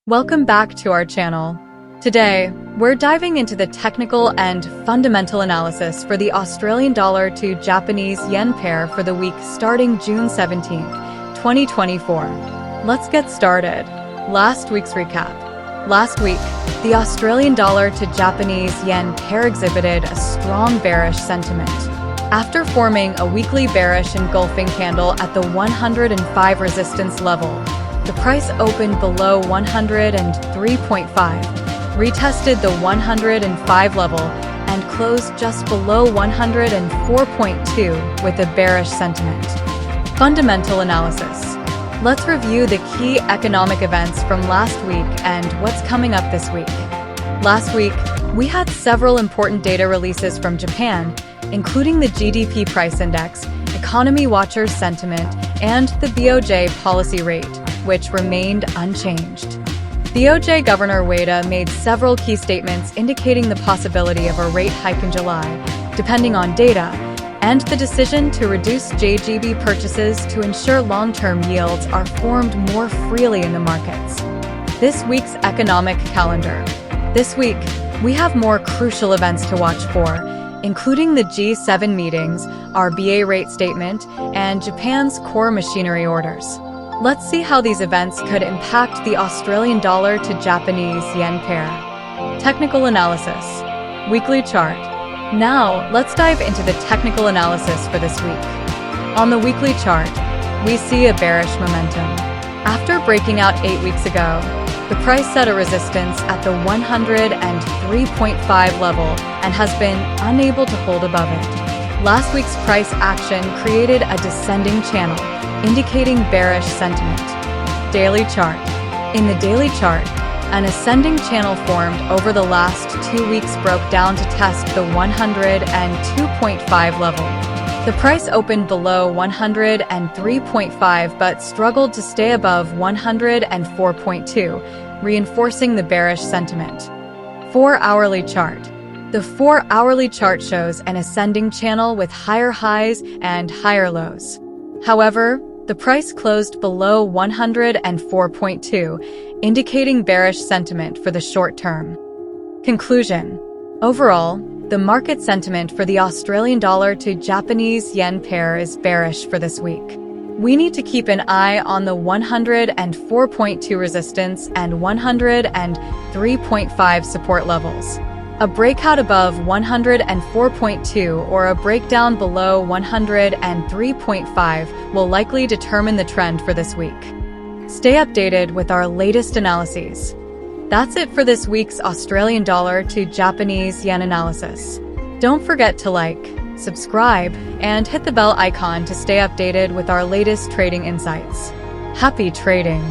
Welcome back to our channel. Today, we're diving into the technical and fundamental analysis for the Australian dollar to Japanese yen pair for the week starting June 17th, 2024. Let's get started. Last week's recap. Last week, the Australian dollar to Japanese yen pair exhibited a strong bearish sentiment. After forming a weekly bearish engulfing candle at the 105 resistance level, the price opened below 103.5, retested the 105 level, and closed just below 104.2 with a bearish sentiment. Fundamental analysis. Let's review the key economic events from last week and what's coming up this week. Last week, we had several important data releases from Japan, including the GDP price index, economy watchers' sentiment, and the BOJ policy rate, which remained unchanged. BOJ Governor Ueda made several key statements indicating the possibility of a rate hike in July, depending on data, and the decision to reduce JGB purchases to ensure long-term yields are formed more freely in the markets. This week's economic calendar. This week, we have more crucial events to watch for, including the G7 meetings, RBA rate statement, and Japan's core machinery orders. Let's see how these events could impact the Australian dollar to Japanese yen pair. Technical analysis. Weekly chart. Now, let's dive into the technical analysis for this week. On the weekly chart, we see a bearish momentum. After breaking out 8 weeks ago, the price set a resistance at the 103.5 level and has been unable to hold above it. Last week's price action created a descending channel, indicating bearish sentiment. Daily chart. In the daily chart, an ascending channel formed over the last 2 weeks broke down to test the 102.5 level. The price opened below 103.5 but struggled to stay above 104.2, reinforcing the bearish sentiment. 4-hourly chart. The 4-hourly chart shows an ascending channel with higher highs and higher lows. However, the price closed below 104.2, indicating bearish sentiment for the short term. Conclusion. Overall, the market sentiment for the Australian dollar to Japanese yen pair is bearish for this week. We need to keep an eye on the 104.2 resistance and 103.5 support levels. A breakout above 104.2 or a breakdown below 103.5 will likely determine the trend for this week. Stay updated with our latest analyses. That's it for this week's Australian dollar to Japanese yen analysis. Don't forget to like, subscribe, and hit the bell icon to stay updated with our latest trading insights. Happy trading!